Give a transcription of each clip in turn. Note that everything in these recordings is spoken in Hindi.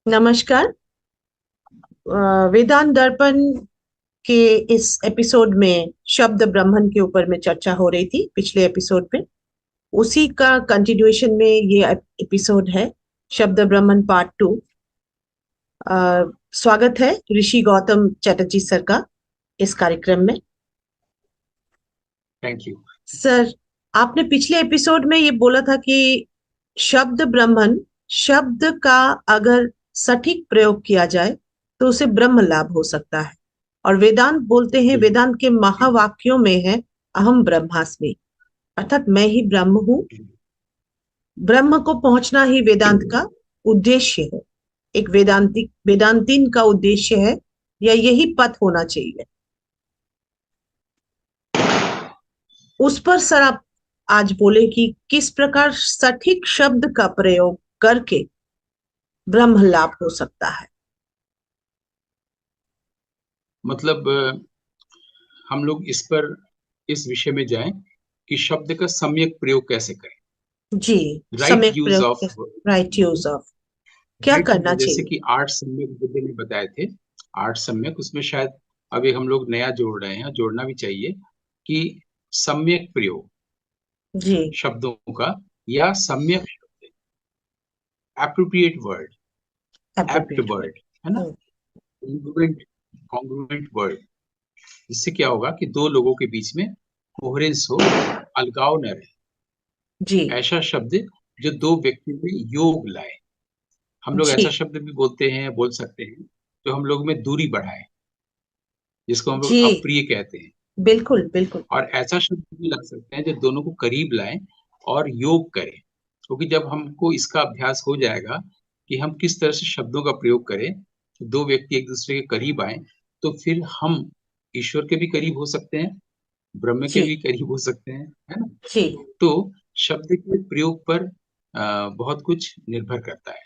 नमस्कार। वेदांत दर्पण के इस एपिसोड में शब्द ब्रह्मन के ऊपर में चर्चा हो रही थी पिछले एपिसोड में। उसी का कंटिन्यूएशन में ये एपिसोड है, शब्द ब्रह्मन पार्ट 2। स्वागत है ऋषि गौतम चटर्जी सर का इस कार्यक्रम में। Thank you. सर, आपने पिछले एपिसोड में ये बोला था कि शब्द ब्रह्मन शब्द का अगर सटीक प्रयोग किया जाए तो उसे ब्रह्म लाभ हो सकता है। और वेदांत बोलते हैं, बिल्कुल। वेदांत के महावाक्यों में है अहम ब्रह्मास्मि, अर्थात मैं ही ब्रह्म हूँ। ब्रह्म को पहुंचना ही वेदांत का उद्देश्य है, एक वेदांतीन का उद्देश्य है, या यही पथ होना चाहिए। उस पर सर आप आज बोले कि किस प्रकार सटीक शब्द का प्रयोग करके ब्रह्म लाभ हो सकता है। मतलब हम लोग इस विषय में जाएं कि शब्द का सम्यक प्रयोग कैसे करें। जी। राइट सम्यक यूज ऑफ प्रयोग, राइट यूज ऑफ क्या राइट करना जैसे चाहिए। कि आठ सम्यक बुद्ध ने बताए थे। आठ सम्यक, उसमें शायद अभी हम लोग नया जोड़ रहे हैं, जोड़ना भी चाहिए कि सम्यक प्रयोग जी। शब्दों का, या सम्यक शब्द, appropriate word, apt appropriate word, है ना, वर्ड। Congruent congruent word. इससे क्या होगा कि दो लोगों के बीच में कोहेरेंस हो, अलगाव न रहे। जी। ऐसा शब्द जो दो व्यक्ति में योग लाए। हम लोग जी। ऐसा शब्द भी बोलते हैं, बोल सकते हैं, जो हम लोग में दूरी बढ़ाए, जिसको हम लोग जी। अप्रिय कहते हैं। बिल्कुल बिल्कुल। और ऐसा शब्द भी लग सकते हैं जो दोनों को करीब लाए और योग करें। क्योंकि जब हमको इसका अभ्यास हो जाएगा कि हम किस तरह से शब्दों का प्रयोग करें, तो दो व्यक्ति एक दूसरे के करीब आए, तो फिर हम ईश्वर के भी करीब हो सकते हैं, ब्रह्म के जी। भी करीब हो सकते हैं, है ना। जी। तो शब्द के प्रयोग पर बहुत कुछ निर्भर करता है।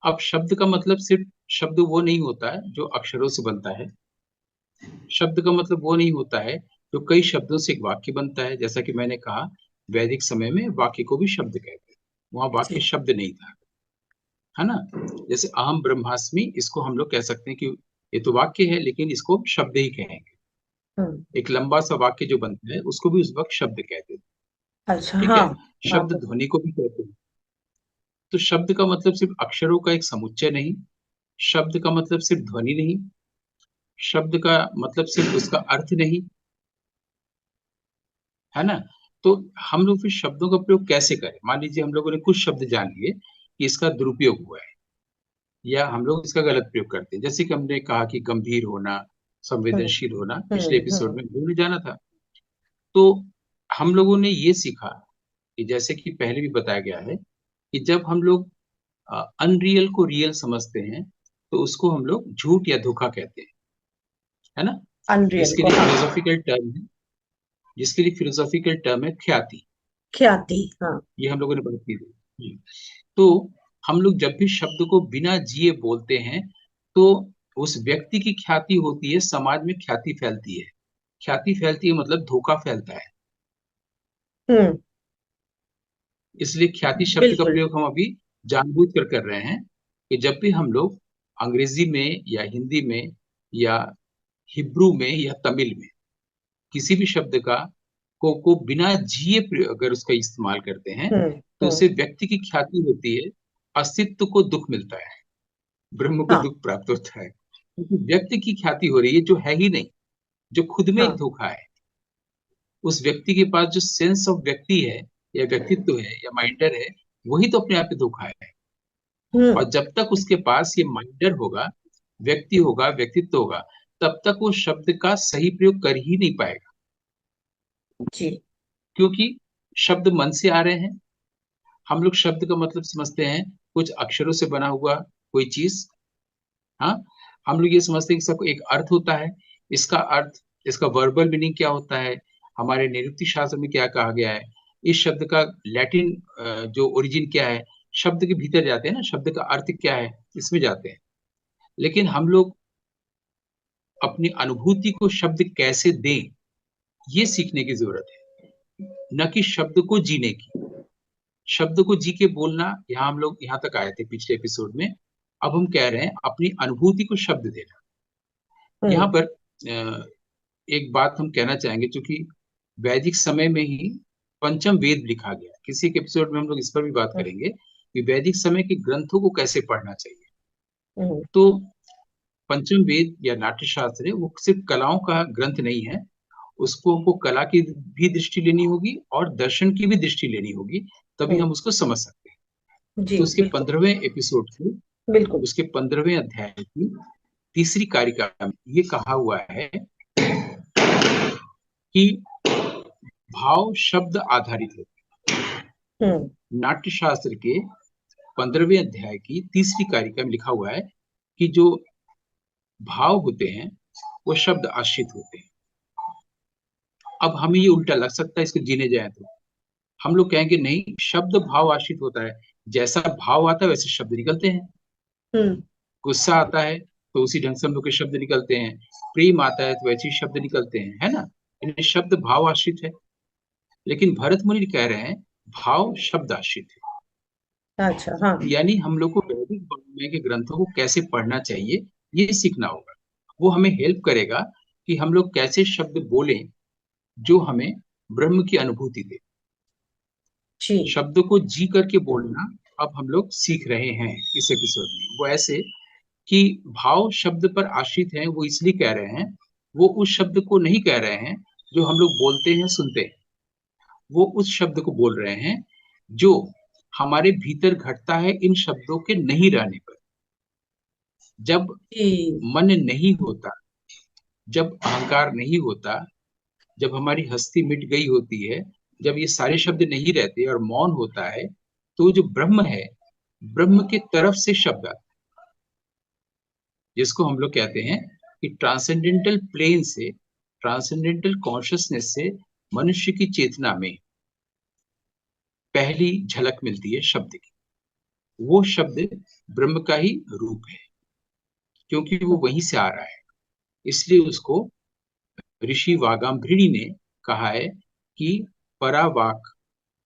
अब शब्द का मतलब सिर्फ शब्द वो नहीं होता है जो अक्षरों से बनता है। शब्द का मतलब वो नहीं होता है जो कई शब्दों से एक वाक्य बनता है। जैसा कि मैंने कहा, वैदिक समय में वाक्य को भी शब्द कहते हैं, वहां वाक्य जी। शब्द नहीं था, है ना। जैसे अहम ब्रह्मास्मि, इसको हम लोग कह सकते हैं कि ये तो वाक्य है, लेकिन इसको शब्द ही कहेंगे। हम्म। एक लंबा सा वाक्य जो बनता है उसको भी उस वक्त शब्द कहते थे। अच्छा, ठीक हाँ। है। हाँ, शब्द ध्वनि को भी कहते हैं। तो शब्द का मतलब सिर्फ अक्षरों का एक समुच्चय नहीं, शब्द का मतलब सिर्फ ध्वनि नहीं, शब्द का मतलब सिर्फ उसका अर्थ नहीं, है ना। तो हम लोग फिर शब्दों का प्रयोग कैसे करें। मान लीजिए हम लोगों ने कुछ शब्द जान लिए कि इसका दुरुपयोग हुआ है, या हम लोग इसका गलत प्रयोग करते हैं। जैसे कि हमने कहा कि गंभीर होना, हम्म। संवेदनशील होना, पिछले हम्म। एपिसोड में हम लोगों ने जाना था। तो हम लोगों ने ये सीखा कि जैसे कि पहले भी बताया गया है कि जब हम लोग अनरियल को रियल समझते हैं, तो उसको हम लोग झूठ या धोखा कहते हैं, है ना। अनरियल जिसके को, लिए हाँ। फिलोसॉफिकल टर्म है जिसके लिए फिलोसॉफिकल टर्म है ख्याति। ख्याति, हाँ। ये हम लोगों ने बात की थी। तो हम लोग जब भी शब्द को बिना जिए बोलते हैं, तो उस व्यक्ति की ख्याति होती है, समाज में ख्याति फैलती है। ख्याति फैलती है मतलब धोखा फैलता है। हम्म। इसलिए ख्याति शब्द का बिल्कुल। प्रयोग हम अभी जानबूझ कर रहे हैं कि जब भी हम लोग अंग्रेजी में या हिंदी में या हिब्रू में या तमिल में किसी भी शब्द को बिना जिए अगर उसका इस्तेमाल करते हैं, हम्म। तो हम्म। उससे व्यक्ति की ख्याति होती है, अस्तित्व को दुख मिलता है, ब्रह्म को हाँ। दुख प्राप्त होता है, क्योंकि व्यक्ति की ख्याति हो रही है जो है ही नहीं, जो खुद में एक हाँ। धोखा है। उस व्यक्ति के पास जो सेंस ऑफ व्यक्ति है, या व्यक्तित्व है, या माइंडर है, वही तो अपने आप में धोखा है। हम्म। और जब तक उसके पास ये माइंडर होगा, व्यक्ति होगा, व्यक्तित्व होगा, तब तक वो शब्द का सही प्रयोग कर ही नहीं पाएगा। जी। क्योंकि शब्द मन से आ रहे हैं। हम लोग शब्द का मतलब समझते हैं कुछ अक्षरों से बना हुआ कोई चीज। हाँ, हम लोग ये समझते हैं कि सबको एक अर्थ होता है। इसका अर्थ, इसका वर्बल मीनिंग क्या होता है, हमारे निरुक्ति शास्त्र में क्या कहा गया है, इस शब्द का लैटिन जो ओरिजिन क्या है, शब्द के भीतर जाते हैं ना, शब्द का अर्थ क्या है, इसमें जाते हैं। लेकिन हम लोग अपनी अनुभूति को शब्द कैसे दें, ये सीखने की जरूरत है, न कि शब्द को जीने की। शब्द को जी के बोलना, यहाँ हम लोग यहाँ तक आए थे पिछले एपिसोड में। अब हम कह रहे हैं अपनी अनुभूति को शब्द देना। यहाँ पर एक बात हम कहना चाहेंगे, क्योंकि वैदिक समय में ही पंचम वेद लिखा गया। किसी एक एपिसोड में हम लोग इस पर भी बात करेंगे कि वैदिक समय के ग्रंथों को कैसे पढ़ना चाहिए। तो पंचम वेद या नाट्य शास्त्र है, वो सिर्फ कलाओं का ग्रंथ नहीं है। उसको हमको कला की भी दृष्टि लेनी होगी और दर्शन की भी दृष्टि लेनी होगी, तभी हम उसको समझ सकते हैं। जी तो उसके बिल्कुल 15वें एपिसोड की, बिल्कुल। उसके 15वें अध्याय की तीसरी कारिका में ये कहा हुआ है कि भाव शब्द आधारित होते हैं। नाट्य शास्त्र के 15वें अध्याय की तीसरी कारिका में लिखा हुआ है कि जो भाव होते हैं वो शब्द आश्रित होते हैं। अब हमें ये उल्टा लग सकता है, इसको जीने जाए तो हम लोग कहेंगे नहीं, शब्द भाव आश्रित होता है। जैसा भाव आता है वैसे शब्द निकलते हैं। गुस्सा आता है तो उसी ढंग से हम लोग के शब्द निकलते हैं। प्रेम आता है तो वैसे ही शब्द निकलते हैं, है ना। यानी शब्द भाव आश्रित है। लेकिन भरत मुनि कह रहे हैं भाव शब्द आश्रित है। अच्छा हाँ। यानी हम लोग को वैदिक वाङ्मय के ग्रंथों को कैसे पढ़ना चाहिए ये सीखना होगा। वो हमें हेल्प करेगा कि हम लोग कैसे शब्द बोलें जो हमें ब्रह्म की अनुभूति दे। जी शब्द को जी करके बोलना अब हम लोग सीख रहे हैं इस एपिसोड में। वो ऐसे कि भाव शब्द पर आश्रित है, वो इसलिए कह रहे हैं, वो उस शब्द को नहीं कह रहे हैं जो हम लोग बोलते हैं सुनते हैं। वो उस शब्द को बोल रहे हैं जो हमारे भीतर घटता है इन शब्दों के नहीं रहने पर। जब जी मन नहीं होता, जब अहंकार नहीं होता, जब हमारी हस्ती मिट गई होती है, जब ये सारे शब्द नहीं रहते और मौन होता है, तो जो ब्रह्म है, ब्रह्म के तरफ से शब्द आता है, जिसको हम लोग कहते हैं कि ट्रांसेंडेंटल प्लेन से, ट्रांसेंडेंटल कॉन्शियसनेस से मनुष्य की चेतना में पहली झलक मिलती है शब्द की। वो शब्द ब्रह्म का ही रूप है, क्योंकि वो वहीं से आ रहा है। इसलिए उसको ऋषि वागाम्भृणि ने कहा है कि परावाक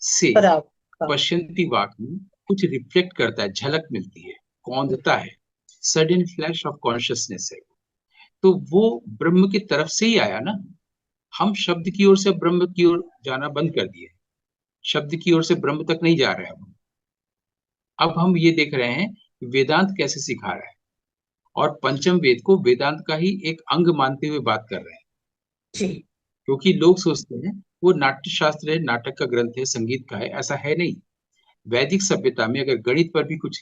से बराबर। पश्यंती वाक में कुछ रिफ्लेक्ट करता है, झलक मिलती है, कौंधता है, सडन फ्लैश ऑफ कॉन्शियसनेस है। तो वो ब्रह्म की तरफ से ही आया ना। हम शब्द की ओर से ब्रह्म की ओर जाना बंद कर दिए, शब्द की ओर से ब्रह्म तक नहीं जा रहे हैं। अब हम ये देख रहे हैं कि वेदांत कैसे सिखा रहा है, और पंचम वेद को वेदांत का ही एक अंग मानते हुए बात कर रहे हैं। जी क्योंकि लोग सोचते हैं वो नाट्य शास्त्र है, नाटक का ग्रंथ है, संगीत का है। ऐसा है नहीं। वैदिक सभ्यता में अगर गणित पर भी कुछ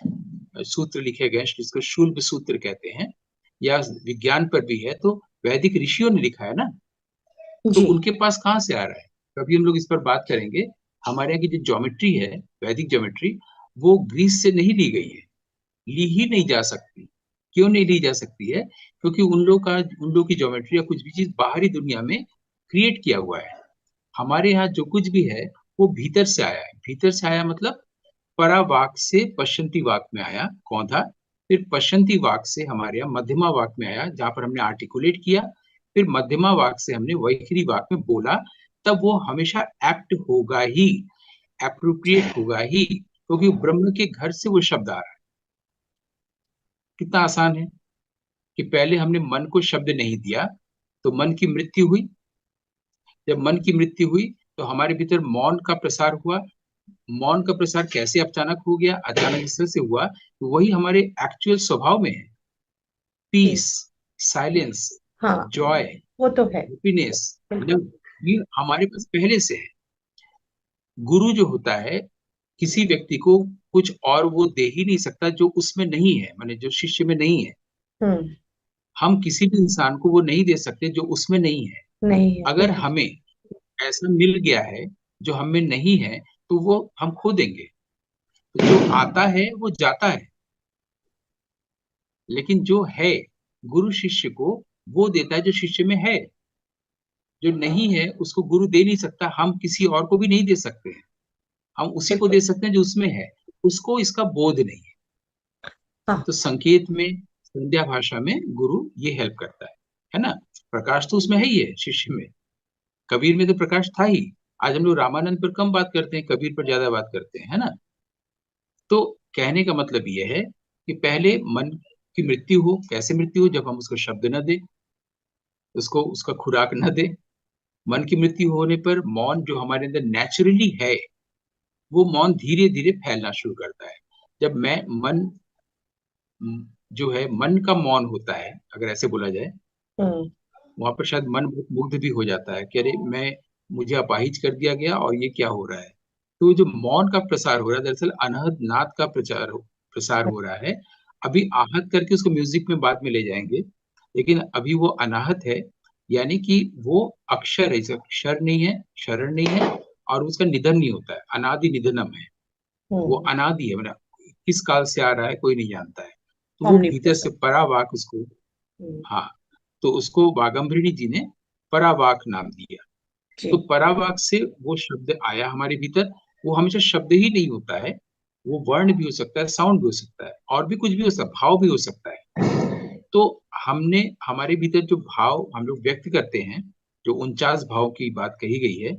सूत्र लिखे गए जिसको शूल्ब सूत्र कहते हैं, या विज्ञान पर भी है, तो वैदिक ऋषियों ने लिखा है ना। तो जी उनके पास कहाँ से आ रहा है? कभी हम लोग इस पर बात करेंगे। हमारे यहाँ की जो ज्योमेट्री है, वैदिक ज्योमेट्री, वो ग्रीस से नहीं ली गई है, ली ही नहीं जा सकती। क्यों नहीं ली जा सकती है? क्योंकि उन लोग की ज्योमेट्री या कुछ भी चीज बाहरी दुनिया में क्रिएट किया हुआ है। हमारे यहाँ जो कुछ भी है वो भीतर से आया है। भीतर से आया मतलब परावाक से पश्चंती वाक में आया, कौंधा। फिर पश्चंती वाक से हमारे यहाँ मध्यमा वाक में आया, जहां पर हमने आर्टिकुलेट किया। फिर मध्यमा वाक से हमने वैखरी वाक में बोला। तब वो हमेशा एक्ट होगा ही, एप्रोप्रिएट होगा ही, क्योंकि ब्रह्म के घर से वो शब्द आ रहा है। कितना आसान है कि पहले हमने मन को शब्द नहीं दिया तो मन की मृत्यु हुई। जब मन की मृत्यु हुई तो हमारे भीतर मौन का प्रसार हुआ। मौन का प्रसार कैसे अचानक हो गया? अचानक इसलिए से हुआ, तो वही हमारे एक्चुअल स्वभाव में है। जी पीस, साइलेंस, हाँ जॉय, वो तो है। हैप्पीनेस, बिल्कुल लव, ये हमारे पास पहले से है। गुरु जो होता है, किसी व्यक्ति को कुछ और वो दे ही नहीं सकता जो उसमें नहीं है, माने जो शिष्य में नहीं है। हम्म। हम किसी भी इंसान को वो नहीं दे सकते जो उसमें नहीं है। नहीं है अगर बिल्कुल। हमें ऐसा मिल गया है जो हमें नहीं है, तो वो हम खो देंगे। तो जो आता है वो जाता है, लेकिन जो है, गुरु शिष्य को वो देता है जो शिष्य में है। जो नहीं है उसको गुरु दे नहीं सकता, हम किसी और को भी नहीं दे सकते हैं। हम उसी को बिल्कुल दे सकते हैं जो उसमें है, उसको इसका बोध नहीं है। हाँ। तो संकेत में, संध्या भाषा में गुरु ये हेल्प करता है ना। प्रकाश तो उसमें है ही है, शिष्य में। कबीर में तो प्रकाश था ही। आज हम लोग रामानंद पर कम बात करते हैं, कबीर पर ज्यादा बात करते हैं, है ना। तो कहने का मतलब यह है कि पहले मन की मृत्यु हो। कैसे मृत्यु हो? जब हम उसको शब्द न दे, उसको उसका खुराक न दे। मन की मृत्यु होने पर मौन जो हमारे अंदर नेचुरली है, वो मौन धीरे धीरे फैलना शुरू करता है। जब मैं मन जो है, मन का मौन होता है, अगर ऐसे बोला जाए, हम्म। वहां पर शायद मन बहुत मुग्ध भी हो जाता है कि अरे मैं, मुझे अपाहिज कर दिया गया और ये क्या हो रहा है। तो जो मौन का प्रसार हो रहा है, दरअसल अनहद नाद का प्रसार हो रहा है। अभी आहत करके उसको म्यूजिक में बाद में ले जाएंगे, लेकिन अभी वो अनाहत है। यानी कि वो अक्षर है, जैसे क्षर नहीं है, क्षरण नहीं है, और उसका निधन नहीं होता है, अनादि निधनम है। वो हम्म। अनादि है, मतलब किस काल से आ रहा है कोई नहीं जानता है। तो वो भीतर से omnipresent। परावाक उसको, हम्म। हाँ, तो उसको वागंभरिणी जी ने परावाक नाम दिया। तो जी। परावाक से वो शब्द आया हमारे भीतर। वो हमेशा शब्द ही नहीं होता है, वो वर्ण भी हो सकता है, साउंड भी हो सकता है, और भी कुछ भी हो सकता है, भाव भी हो सकता है। तो हमने हमारे भीतर जो भाव हम लोग व्यक्त करते हैं, जो 49 भाव की बात कही गई है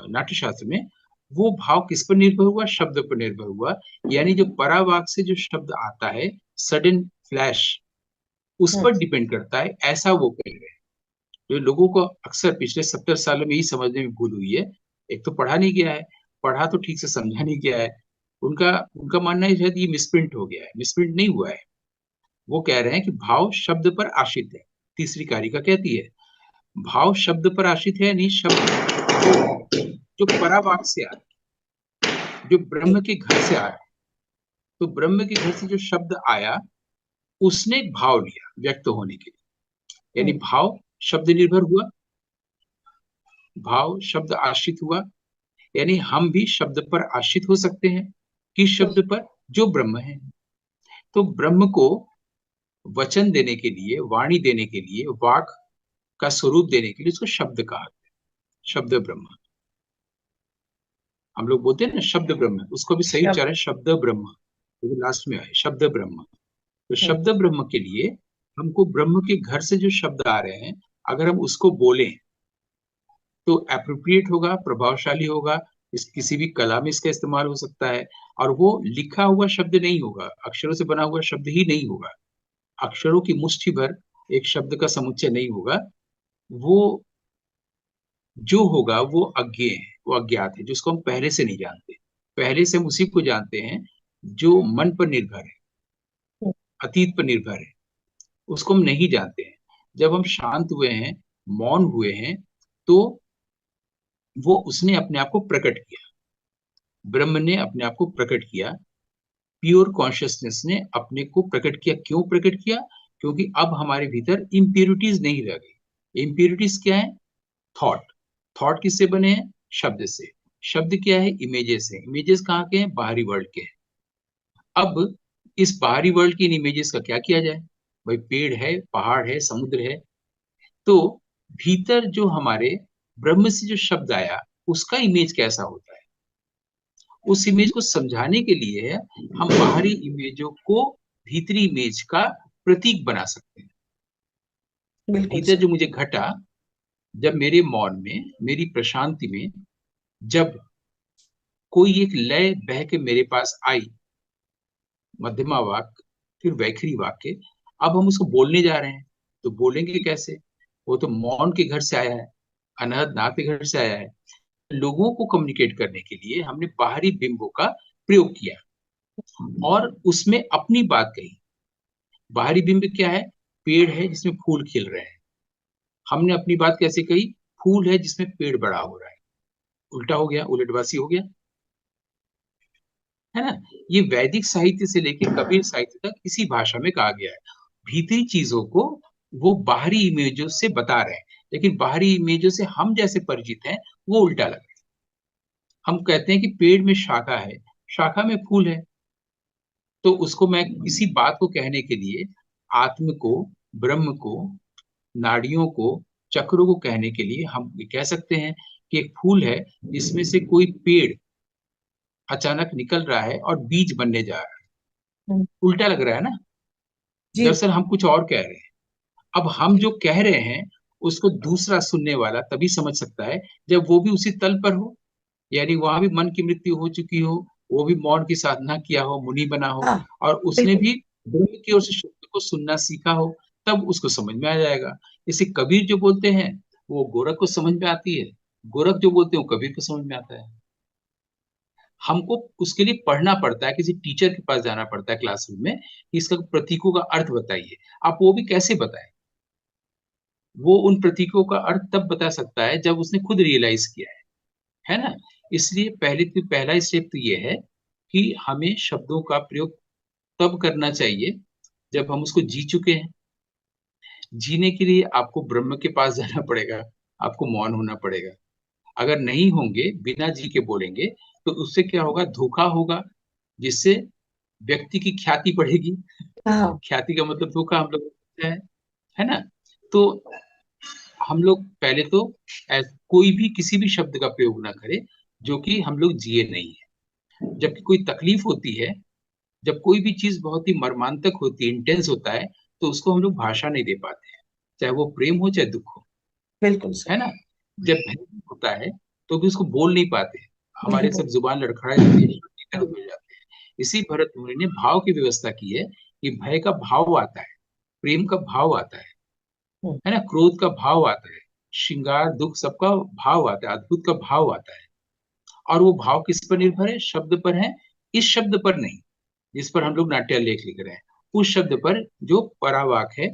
नाट्य शास्त्र में, वो भाव किस पर निर्भर हुआ? शब्द पर निर्भर हुआ। यानी जो परावाक से जो शब्द आता है, सडन फ्लैश, उस हम्म। पर डिपेंड करता है, ऐसा वो कह रहे हैं। जो लोगों को अक्सर पिछले 70 सालों में यही समझने में भूल हुई है, एक तो पढ़ा नहीं गया है, पढ़ा तो ठीक से समझा नहीं गया है। उनका उनका मानना है शायद ये मिसप्रिंट हो गया है। मिसप्रिंट नहीं हुआ है। वो कह रहे हैं कि भाव शब्द पर आश्रित है। तीसरी कारिका कहती है भाव शब्द पर आश्रित है, नहीं शब्द जो परावाक से आ रहा है, जो जी। ब्रह्म के घर से आ रहा है। तो ब्रह्म के घर से जो शब्द आया, उसने एक भाव लिया व्यक्त होने के लिए। यानी हम्म। भाव शब्द निर्भर हुआ, भाव शब्द आश्रित हुआ। यानी हम भी शब्द पर आश्रित हो सकते हैं। किस हम्म। शब्द पर? जो ब्रह्म है। तो ब्रह्म को वचन देने के लिए, वाणी देने के लिए, वाक का स्वरूप देने के लिए उसको शब्द कहा गया। शब्द ब्रह्म, हम लोग बोलते हैं ना शब्द ब्रह्म, उसको भी सही शब्द। उच्चारण शब्द ब्रह्म, क्योंकि लास्ट में आए शब्द ब्रह्म। तो हम्म। शब्द ब्रह्म के लिए हमको ब्रह्म के घर से जो शब्द आ रहे हैं, अगर हम उसको बोलें तो एप्रोप्रिएट होगा, प्रभावशाली होगा। इस किसी भी कला में इसका इस्तेमाल हो सकता है। और वो लिखा हुआ शब्द नहीं होगा, अक्षरों से बना हुआ शब्द ही नहीं होगा, अक्षरों की मुट्ठी भर एक शब्द का समुच्चय नहीं होगा। वो जो होगा वो अज्ञेय है, वो अज्ञात है, जिसको हम पहले से नहीं जानते। पहले से हम उसी को जानते हैं जो मन पर निर्भर है, हम्म। अतीत पर निर्भर है, उसको हम नहीं जानते हैं। जब हम शांत हुए हैं, मौन हुए हैं, तो वो उसने अपने आप को प्रकट किया, ब्रह्म ने अपने आप को प्रकट किया, प्योर कॉन्शियसनेस ने अपने को प्रकट किया। क्यों प्रकट किया? क्योंकि अब हमारे भीतर इम्प्योरिटीज नहीं रह गई। इम्प्योरिटीज क्या है? थॉट। थॉट किससे बने हैं? शब्द से। शब्द क्या है? इमेजेस है। इमेजेस कहाँ के हैं? बाहरी वर्ल्ड के हैं। अब इस बाहरी वर्ल्ड की इन इमेजेस का क्या किया जाए? भाई पेड़ है, पहाड़ है, समुद्र है। तो भीतर जो हमारे ब्रह्म से जो शब्द आया, उसका इमेज कैसा होता है? उस इमेज को समझाने के लिए हम बाहरी इमेजों को भीतरी इमेज का प्रतीक बना सकते हैं। बिल्कुल भीतर सर। जो मुझे घटा, जब मेरे मौन में, मेरी प्रशांति में, जब कोई एक लय बह के मेरे पास आई, मध्यमा वाक्य, फिर वैखरी वाक्य, अब हम उसको बोलने जा रहे हैं। तो बोलेंगे कैसे? वो तो मौन के घर से आया है, अनहद नाद के घर से आया है। लोगों को कम्युनिकेट करने के लिए हमने बाहरी बिंबों का प्रयोग किया और उसमें अपनी बात कही। बाहरी बिंब क्या है? पेड़ है जिसमें फूल खिल रहे हैं। हमने अपनी बात कैसे कही? फूल है जिसमें पेड़ बड़ा हो रहा है। उल्टा हो गया, उलटवासी हो गया, है ना? ये वैदिक साहित्य से लेकर कबीर साहित्य तक इसी भाषा में कहा गया है। भीतरी चीजों को वो बाहरी इमेजों से बता रहे हैं, लेकिन बाहरी इमेजों से हम जैसे परिचित हैं, वो उल्टा लग रहा है। हम कहते हैं कि पेड़ में शाखा है, शाखा में फूल है। तो उसको मैं इसी बात को कहने के लिए आत्म को, ब्रह्म को, नाड़ियों को, चक्रों को कहने के लिए हम ये कह सकते हैं कि एक फूल है जिसमें से कोई पेड़ अचानक निकल रहा है और बीज बनने जा रहा है। हम्म। उल्टा लग रहा है ना? जी। दरअसल हम कुछ और कह रहे हैं। अब हम जो कह रहे हैं उसको दूसरा सुनने वाला तभी समझ सकता है जब वो भी उसी तल पर हो। यानी वहां भी मन की मृत्यु हो चुकी हो, वो भी मौन की साधना किया हो, मुनि बना हो, हाँ और उसने बिल्कुल। भी ब्रह्म की ओर से शब्द को सुनना सीखा हो, तब उसको समझ में आ जाएगा। जैसे कबीर जो बोलते हैं वो गोरख को समझ में आती है, गोरख जो बोलते हैं वो कबीर को समझ में आता है। हमको उसके लिए पढ़ना पड़ता है, किसी टीचर के पास जाना पड़ता है क्लासरूम में कि इसका प्रतीकों का अर्थ बताइए। आप वो भी कैसे बताएं? वो उन प्रतीकों का अर्थ तब बता सकता है जब उसने खुद रियलाइज किया है ना? इसलिए पहला स्टेप तो ये है कि हमें शब्दों का प्रयोग तब करना चाहिए जब हम उसको जी चुके हैं। जीने के लिए आपको ब्रह्म के पास जाना पड़ेगा, आपको मौन होना पड़ेगा। अगर नहीं होंगे, बिना जी के बोलेंगे, तो उससे क्या होगा? धोखा होगा, जिससे व्यक्ति की ख्याति बढ़ेगी। हाँ ख्याति का मतलब धोखा हम लोग है ना? तो हम लोग पहले तो कोई भी किसी भी शब्द का प्रयोग ना करें जो कि हम लोग जिए नहीं है। जबकि कोई तकलीफ होती है, जब कोई भी चीज बहुत ही मर्मांतक होती है, इंटेंस होता है, तो उसको हम लोग भाषा नहीं दे पाते हैं, चाहे वो प्रेम हो चाहे दुख हो, बिल्कुल है सही। ना? जब भय होता है तो भी उसको बोल नहीं पाते, नहीं हमारे सब बोल। जुबान लड़खड़ा जाती है, शब्द की तरफ हम्म, हो जाते हैं। इसी भरत मुनि ने भाव की व्यवस्था की है कि भय का भाव आता है, प्रेम का भाव आता हम्म, है ना? क्रोध का भाव आता है, श्रृंगार दुख सबका भाव आता है, अद्भुत का भाव आता है। और वो भाव किस पर निर्भर है? शब्द पर है। इस शब्द पर नहीं जिस पर हम लोग नाट्यालेख लिख रहे हैं, उस शब्द पर जो परावाक है,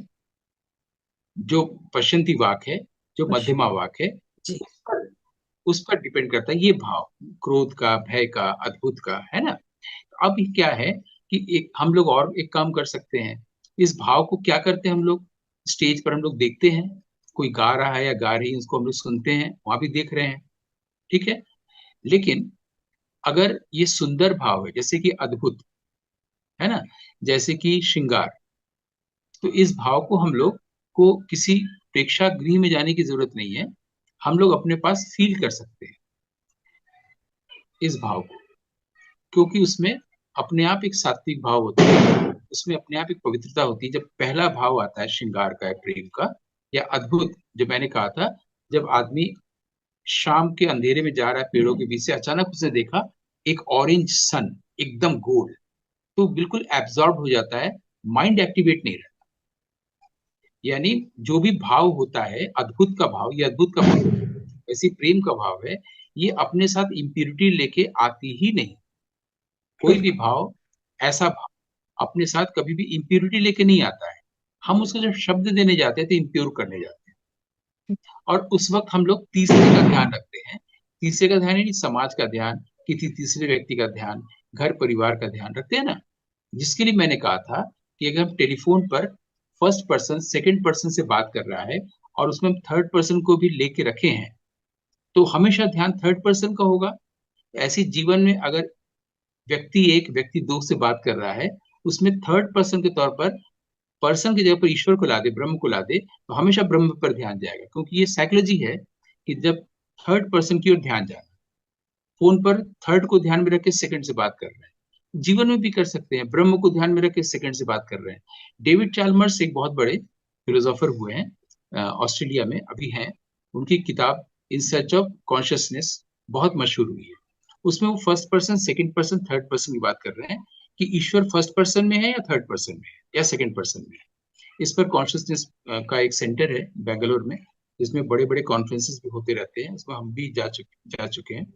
जो पश्चंती वाक है, जो बस। मध्यमा वाक है, जी। उस पर डिपेंड करता है ये भाव, क्रोध का, भय का, अद्भुत का, है ना? अब क्या है कि एक हम लोग और एक काम कर सकते हैं। इस भाव को क्या करते हैं हम लोग? स्टेज पर हम लोग देखते हैं, कोई गा रहा है या गा रही है, उसको हम लोग सुनते हैं, वहां भी देख रहे हैं, ठीक है। लेकिन अगर ये सुंदर भाव है, जैसे कि अद्भुत, है ना, जैसे कि श्रृंगार, तो इस भाव को हम लोग को किसी प्रेक्षागृह में जाने की जरूरत नहीं है, हम लोग अपने पास फील कर सकते हैं इस भाव को, क्योंकि उसमें अपने आप एक सात्विक भाव होता है, उसमें अपने आप एक पवित्रता होती है। जब पहला भाव आता है श्रृंगार का, प्रेम का या अद्भुत, जो मैंने कहा था, जब आदमी शाम के अंधेरे में जा रहा है पेड़ों के बीच से, अचानक उसे देखा एक ऑरेंज सन, एकदम गोल, तो बिल्कुल एब्जॉर्ब हो जाता है, माइंड एक्टिवेट नहीं रहता। यानी जो भी भाव होता है, अद्भुत का भाव, ये अद्भुत का भाव, ऐसी प्रेम का भाव है, ये अपने साथ इम्प्योरिटी लेके आती ही नहीं। कोई भी भाव, ऐसा भाव अपने साथ कभी भी इम्प्योरिटी लेके नहीं आता है। हम उसको जब शब्द देने जाते हैं तो इम्प्योर करने जाते हैं, और उस वक्त हम लोग तीसरे का ध्यान रखते हैं। तीसरे का ध्यान यानी समाज का ध्यान, किसी तीसरे व्यक्ति का ध्यान, घर परिवार का ध्यान रखते हैं ना। जिसके लिए मैंने कहा था कि अगर हम टेलीफोन पर फर्स्ट पर्सन सेकंड पर्सन से बात कर रहा है और उसमें हम थर्ड पर्सन को भी लेके रखे हैं, तो हमेशा ध्यान थर्ड पर्सन का होगा। ऐसे जीवन में अगर व्यक्ति एक, व्यक्ति दो से बात कर रहा है, उसमें थर्ड पर्सन के तौर पर पर्सन की जगह पर ईश्वर को ला दे, ब्रह्म को ला दे, तो हमेशा ब्रह्म पर ध्यान जाएगा, क्योंकि ये साइकोलॉजी है कि जब थर्ड पर्सन की ओर ध्यान जाना, फोन पर थर्ड को ध्यान में रख के सेकंड से बात कर रहे हैं, जीवन में भी कर सकते हैं, ब्रह्म को ध्यान में रख के सेकंड से बात कर रहे हैं। डेविड चाल्मर्स एक बहुत बड़े फिलोसोफर हुए हैं, ऑस्ट्रेलिया में अभी हैं। उनकी किताब इन सर्च ऑफ कॉन्शियसनेस बहुत मशहूर हुई है। उसमें वो first person, second person, third person की बात कर रहे हैं कि ईश्वर फर्स्ट पर्सन में है या थर्ड पर्सन में है या सेकंड पर्सन में है। इस पर कॉन्शियसनेस का एक सेंटर है बेंगलोर में, जिसमें बड़े बड़े कॉन्फ्रेंसेस भी होते रहते हैं, उसमें हम भी जा चुके हैं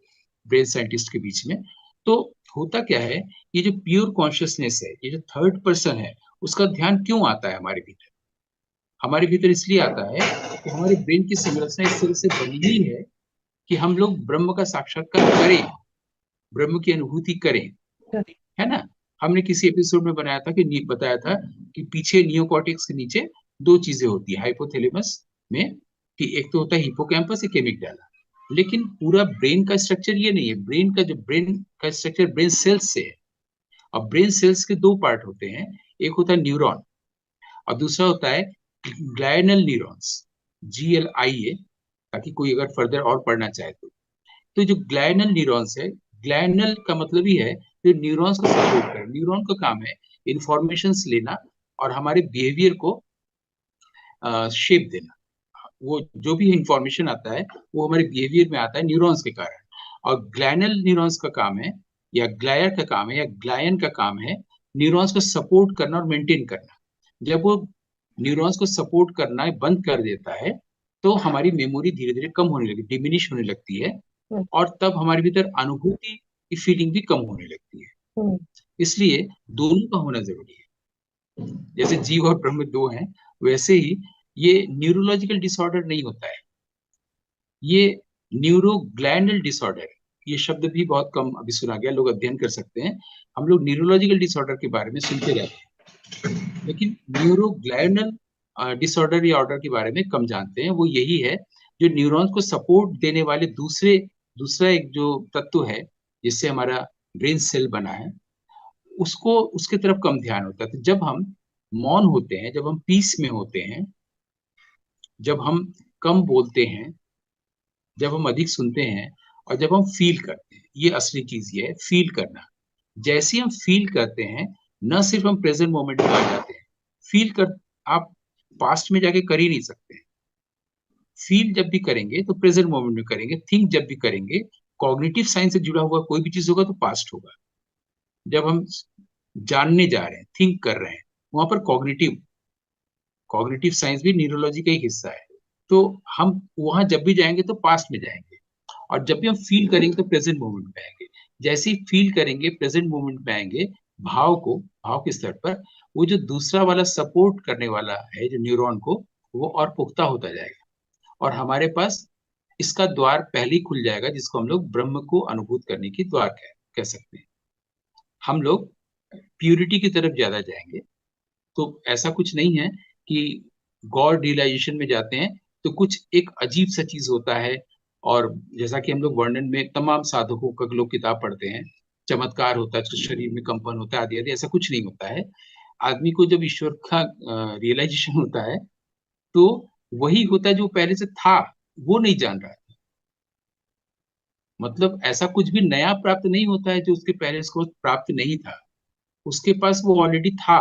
ब्रेन साइंटिस्ट के बीच में। तो होता क्या है, ये जो प्योर कॉन्शियसनेस है, ये जो थर्ड पर्सन है, उसका ध्यान क्यों आता है हमारे भीतर? हमारे भीतर इसलिए आता है कि हमारे ब्रेन की संरचना इस तरह से बनी ही है कि हम लोग ब्रह्म का साक्षात्कार करें, ब्रह्म की अनुभूति करें, है ना? हमने किसी एपिसोड में बताया था कि पीछे नियोकॉर्टेक्स के नीचे दो चीजें होती है हाइपोथैलेमस में, कि एक तो होता है हिपोकैम्पस, एक एमिगडाला। लेकिन पूरा ब्रेन का स्ट्रक्चर ये नहीं है। ब्रेन का स्ट्रक्चर ब्रेन सेल्स से है। अब ब्रेन सेल्स के दो पार्ट होते हैं, एक होता है न्यूरॉन और दूसरा होता है ग्लाइनल न्यूरॉन्स, GLIA, ताकि कोई अगर फर्दर और पढ़ना चाहे तो जो ग्लाइनल न्यूरॉन्स है, ग्लाइनल का मतलब ही है जो न्यूरॉन्स को सपोर्ट करे। न्यूरॉन का काम है इंफॉर्मेशन लेना और हमारे बिहेवियर को शेप देना। वो जो भी इंफॉर्मेशन आता है वो हमारे बिहेवियर में आता है न्यूरॉन्स के कारण। और ग्लैनल न्यूरॉन्स का काम है या ग्लायर का काम है या ग्लायन का काम है न्यूरॉन्स को सपोर्ट करना और मेंटेन करना। जब वो न्यूरॉन्स को सपोर्ट करना बंद कर देता है तो हमारी मेमोरी धीरे धीरे कम होने लगती, डिमिनिश होने लगती है, हम्म, और तब हमारे भीतर अनुभूति की फीलिंग भी कम होने लगती है। हम्म, इसलिए दोनों का होना जरूरी है। जैसे जीव और ब्रह्म दो हैं, वैसे ही ये न्यूरोलॉजिकल डिसऑर्डर नहीं होता है, ये न्यूरोग्लैंडल डिसऑर्डर। ये शब्द भी बहुत कम अभी सुना गया, लोग अध्ययन कर सकते हैं। हम लोग न्यूरोलॉजिकल डिसऑर्डर के बारे में सुनते रहते हैं, लेकिन न्यूरोग्लैंडल डिसऑर्डर या ऑर्डर के बारे में कम जानते हैं। वो यही है जो न्यूरॉन्स को सपोर्ट देने वाले दूसरा एक जो तत्व है जिससे हमारा ब्रेन सेल बना है, उसको उसके तरफ कम ध्यान होता है। तो जब हम मौन होते हैं, जब हम पीस में होते हैं, जब हम कम बोलते हैं, जब हम अधिक सुनते हैं और जब हम फील करते हैं, ये असली चीज ये है, फील करना। जैसे ही हम फील करते हैं, न सिर्फ हम प्रेजेंट मोमेंट में आ जाते हैं, फील कर आप पास्ट में जाके कर ही नहीं सकते। फील जब भी करेंगे तो प्रेजेंट मोमेंट में करेंगे, थिंक जब भी करेंगे, कॉग्निटिव साइंस से जुड़ा हुआ कोई भी चीज होगा तो पास्ट होगा। जब हम जानने जा रहे हैं, थिंक कर रहे हैं, वहां पर कॉग्निटिव कॉग्निटिव साइंस भी न्यूरोलॉजी का एक हिस्सा है। तो हम वहां जब भी जाएंगे तो पास्ट में जाएंगे, और जब भी हम फील करेंगे तो प्रेजेंट मोमेंट में आएंगे। जैसे ही फील करेंगे, प्रेजेंट मोमेंट में आएंगे, भाव के स्तर पर वो जो दूसरा वाला सपोर्ट करने वाला है जो न्यूरॉन को, वो और पुख्ता होता जाएगा, और हमारे पास इसका द्वार पहले ही खुल जाएगा, जिसको हम लोग ब्रह्म को अनुभूत करने की द्वार कह सकते हैं। हम लोग प्यूरिटी की तरफ ज्यादा जाएंगे। तो ऐसा कुछ नहीं है कि गॉड रियलाइजेशन में जाते हैं तो कुछ एक अजीब सा चीज होता है, और जैसा कि हम लोग वर्णन में तमाम साधकों का लोग किताब पढ़ते हैं, चमत्कार होता है, तो शरीर में कंपन होता है आदि आदि, ऐसा कुछ नहीं होता है। आदमी को जब ईश्वर का रियलाइजेशन होता है तो वही होता है जो पहले से था, वो नहीं जान रहा है। मतलब ऐसा कुछ भी नया प्राप्त नहीं होता है जो उसके पहले उसको प्राप्त नहीं था, उसके पास वो ऑलरेडी था।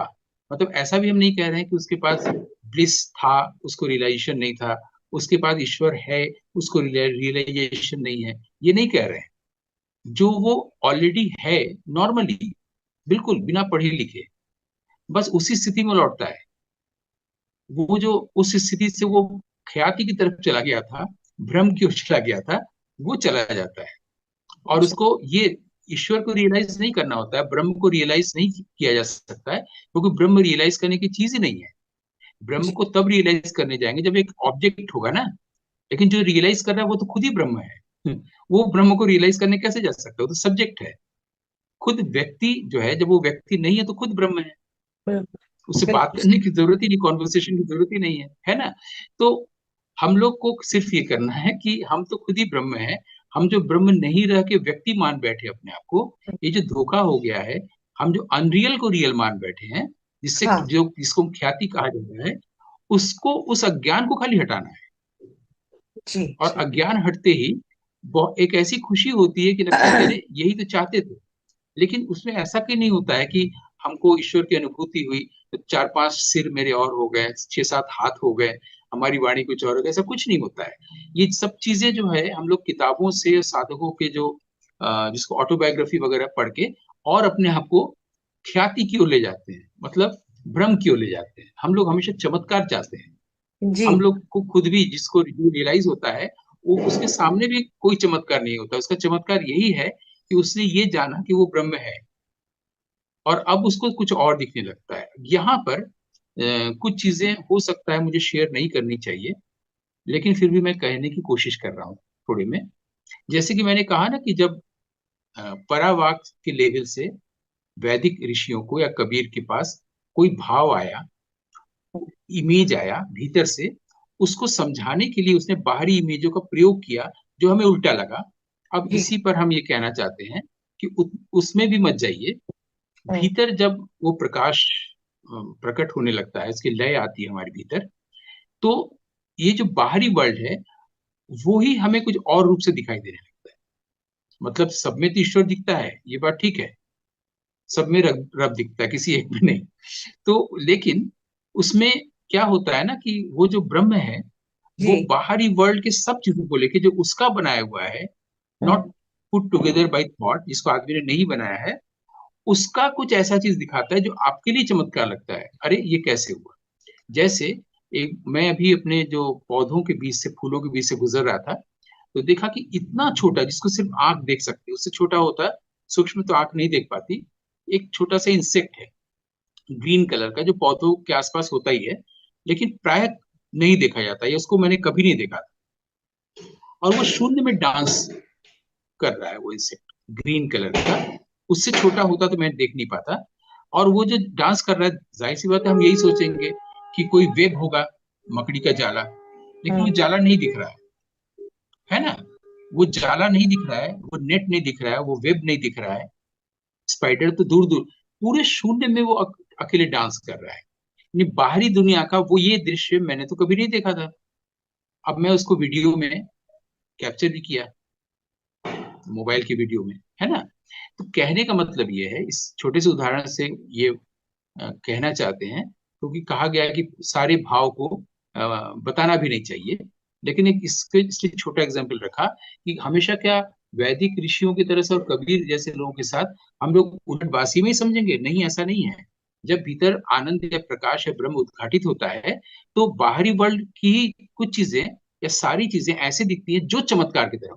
मतलब ऐसा भी हम नहीं कह रहे हैं कि उसके पास ब्लिस था, उसको रियलाइजेशन नहीं था, उसके पास ईश्वर है, उसको रियलाइजेशन नहीं है, ये नहीं कह रहे हैं। जो वो ऑलरेडी है, नॉर्मली, बिल्कुल बिना पढ़े लिखे, बस उसी स्थिति में लौटता है। वो जो उस स्थिति से वो ख्याति की तरफ चला गया था, भ्रम की ओर चला गया था, वो चला जाता है। और अच्छा, उसको ये ईश्वर को रियलाइज नहीं करना होता है, ब्रह्म को रियलाइज नहीं किया जा सकता है, क्योंकि ब्रह्म रियलाइज करने की चीज ही नहीं है। ब्रह्म जी, को तब रियलाइज करने जाएंगे जब एक ऑब्जेक्ट होगा ना। लेकिन जो रियलाइज कर रहा है वो तो खुद ही ब्रह्म है। वो ब्रह्म को रियलाइज करने कैसे जा सकता है? वो तो सब्जेक्ट है। खुद व्यक्ति जो है, जब वो व्यक्ति नहीं है तो खुद ब्रह्म है। बिल्कुल, उससे बात बिल्कुल करने सही। की जरूरत ही नहीं, कॉन्वर्सेशन की जरूरत ही नहीं है ना? तो हम लोग को सिर्फ ये करना है कि हम तो खुद ही ब्रह्म है। हम जो ब्रह्म नहीं रह के व्यक्ति मान बैठे अपने आप को, ये जो धोखा हो गया है, हम जो अनरियल को रियल मान बैठे हैं, हाँ, जिसको ख्याति कहा जाता है, उसको, उस अज्ञान को खाली हटाना है। जी, और जी। अज्ञान हटते ही एक ऐसी खुशी होती है कि लगता है कि अरे यही तो चाहते थे। लेकिन उसमें ऐसा क्यों नहीं होता है कि हमको ईश्वर की अनुभूति हुई तो 4-5 सिर मेरे और हो गए, 6-7 हाथ हो गए, हमारी वाणी कुछ और हो गई, ऐसा कुछ नहीं होता है। ये सब चीजें जो है हम लोग किताबों से, साधकों के जो जिसको ऑटोबायोग्राफी वगैरह पढ़ के और अपने आप को ख्याति की ओर ले जाते हैं, मतलब भ्रम की ओर ले जाते हैं। हम लोग हमेशा चमत्कार चाहते हैं। जी, हम लोग को खुद भी, जिसको रियलाइज होता है, वो उसके सामने भी कोई चमत्कार नहीं होता। उसका चमत्कार यही है कि उसने ये जाना कि वो ब्रह्म है, और अब उसको कुछ और दिखने लगता है। यहाँ पर कुछ चीजें हो सकता है मुझे शेयर नहीं करनी चाहिए, लेकिन फिर भी मैं कहने की कोशिश कर रहा हूँ थोड़ी में। जैसे कि मैंने कहा ना कि जब परावाक के लेवल से वैदिक ऋषियों को या कबीर के पास कोई भाव आया, इमेज आया भीतर से, उसको समझाने के लिए उसने बाहरी इमेजों का प्रयोग किया जो हमें उल्टा लगा। अब जी, इसी पर हम ये कहना चाहते हैं कि उसमें भी मत जाइए। हम्म, भीतर जब वो प्रकाश प्रकट होने लगता है, इसकी लय आती है हमारे भीतर, तो ये जो बाहरी वर्ल्ड है वो ही हमें कुछ और रूप से दिखाई देने लगता है। मतलब सब में तो ईश्वर दिखता है, ये बात ठीक है, सब में रब रब दिखता है, किसी एक में नहीं। तो लेकिन उसमें क्या होता है ना कि वो जो ब्रह्म है, वो जी, बाहरी वर्ल्ड के सब चीजों को लेके जो उसका बनाया हुआ है, hmm, not put together by thought, जिसको आदमी ने नहीं बनाया है, उसका कुछ ऐसा चीज दिखाता है जो आपके लिए चमत्कार लगता है, अरे ये कैसे हुआ। जैसे एक मैं अभी अपने जो पौधों के बीच से, फूलों के बीच से गुजर रहा था, तो देखा कि इतना छोटा, जिसको सिर्फ आंख देख सकती है, उससे छोटा होता है, सूक्ष्म तो आंख नहीं देख पाती, एक छोटा सा इंसेक्ट है ग्रीन कलर का, जो पौधों के आसपास होता ही है, लेकिन प्राय नहीं देखा जाता, या उसको मैंने कभी नहीं देखा था। और वो शून्य में डांस कर रहा है, वो इंसेक्ट ग्रीन कलर का, उससे छोटा होता तो मैं देख नहीं पाता। और वो जो डांस कर रहा है, जाहिर सी बात है हम यही सोचेंगे कि कोई वेब होगा, मकड़ी का जाला, लेकिन वो जाला नहीं दिख रहा है ना, वो जाला नहीं दिख रहा है, वो नेट नहीं दिख रहा है, वो वेब नहीं दिख रहा है, स्पाइडर तो दूर दूर, पूरे शून्य में वो अकेले डांस कर रहा है। यानी बाहरी दुनिया का वो ये दृश्य मैंने तो कभी नहीं देखा था। अब मैं उसको वीडियो में कैप्चर भी किया, मोबाइल की वीडियो में, है ना। तो कहने का मतलब ये है, इस छोटे से उदाहरण से ये कहना चाहते हैं, क्योंकि कहा गया है कि सारे भाव को बताना भी नहीं चाहिए, लेकिन एक इसके इसलिए छोटा एग्जाम्पल रखा कि हमेशा क्या वैदिक ऋषियों की तरह से और कबीर जैसे लोगों के साथ हम लोग उलटबासी में ही समझेंगे, नहीं, ऐसा नहीं है। जब भीतर आनंद या प्रकाश या ब्रह्म उद्घाटित होता है, तो बाहरी वर्ल्ड की कुछ चीजें या सारी चीजें ऐसे दिखती हैं जो चमत्कार की तरह।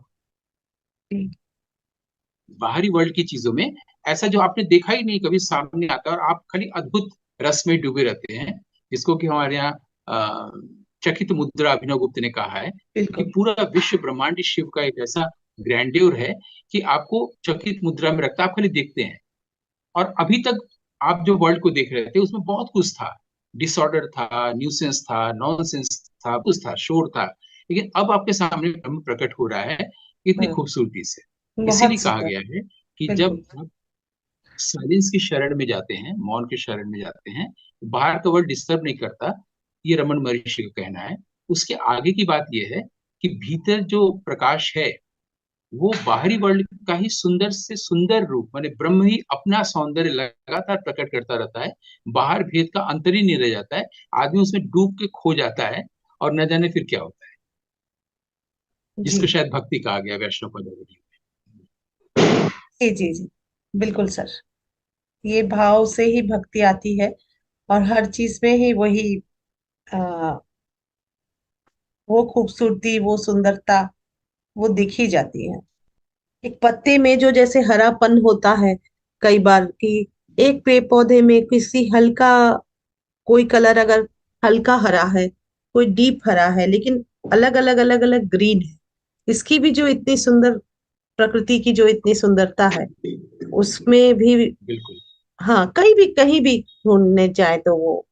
बाहरी वर्ल्ड की चीजों में ऐसा जो आपने देखा ही नहीं कभी सामने आता, और आप खाली अद्भुत रस में डूबे रहते हैं, जिसको कि हमारे यहाँ चकित मुद्रा अभिनव गुप्त ने कहा है कि पूरा विश्व ब्रह्मांड शिव का एक ऐसा ग्रैंड्योर है कि आपको चकित मुद्रा में रखता है, आप खाली देखते हैं। और अभी तक आप जो वर्ल्ड को देख रहे थे उसमें बहुत कुछ था, डिसऑर्डर था, न्यूसेंस था, नॉनसेंस था, कुछ था, शोर था, लेकिन अब आपके सामने ब्रह्म प्रकट हो रहा है इतनी खूबसूरती से। इसीलिए बहुत कहा सुंदर। गया है कि जब बिल्कुल। आप साइलेंस की शरण में जाते हैं, मौन की शरण में जाते हैं, बाहर का वर्ल्ड डिस्टर्ब नहीं करता, ये रमन महर्षि का कहना है। उसके आगे की बात यह है कि भीतर जो प्रकाश है वो बाहरी वर्ल्ड का ही सुंदर से सुंदर रूप, माने ब्रह्म ही अपना सौंदर्य लगातार प्रकट करता रहता है, बाहर भेद का अंतर ही नहीं रह जाता है, आदमी उसमें डूब के खो जाता है, और न जाने फिर क्या होता है, जी जिसको शायद भक्ति कहा गया वैष्णव पदावली जी जी जी, बिल्कुल सर। ये भाव से ही भक्ति आती है, और हर चीज में ही वही आ, वो खूबसूरती, वो सुंदरता वो दिखी जाती है। एक पत्ते में जो जैसे हरापन होता है कई बार, कि एक पेड़ पौधे में किसी हल्का, कोई कलर अगर हल्का हरा है, कोई डीप हरा है, लेकिन अलग अलग ग्रीन है। इसकी भी जो इतनी सुंदर, प्रकृति की जो इतनी सुंदरता है, उसमें भी बिल्कुल। हाँ, कहीं भी ढूंढने जाए तो वो।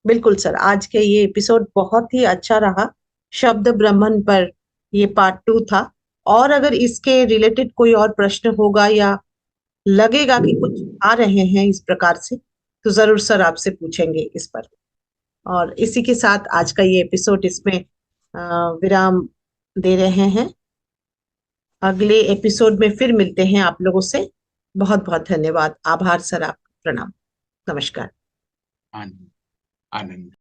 बिल्कुल सर, आज के ये एपिसोड बहुत ही अच्छा रहा। शब्द ब्रह्मन पर ये पार्ट 2 था। और अगर इसके रिलेटेड कोई और प्रश्न होगा, या लगेगा कि कुछ आ रहे हैं इस प्रकार से, तो जरूर सर आपसे पूछेंगे इस पर। और इसी के साथ आज का ये एपिसोड इसमें विराम दे रहे हैं। अगले एपिसोड में फिर मिलते हैं आप लोगों से। बहुत बहुत धन्यवाद, आभार सर, आप प्रणाम, नमस्कार। आनंद, आनंद।